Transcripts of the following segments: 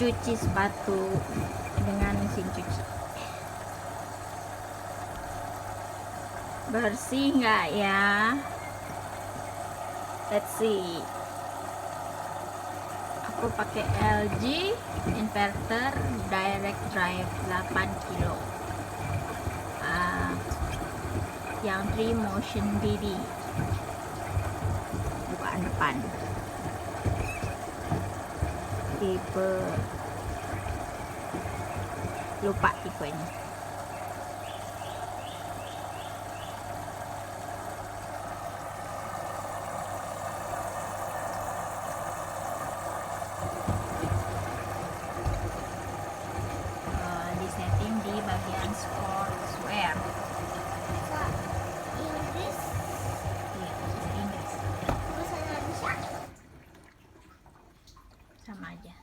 cuci sepatu dengan mesin cuci. Bersih nggak ya? Let's see. Aku pakai LG inverter direct drive 8 kilo yang 3 motion DD, bukaan depan, tipe lupa tipenya. Disetting di bagian sportswear. Inggris, Iya, bahasa Inggris. bahasa Indonesia. Sama aja.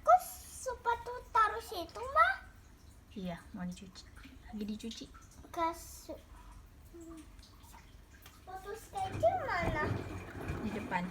Kok sepatu taruh situ, Mbak? Iya, mau dicuci. Lagi dicuci. Sepatu sketcher mana? Di depan.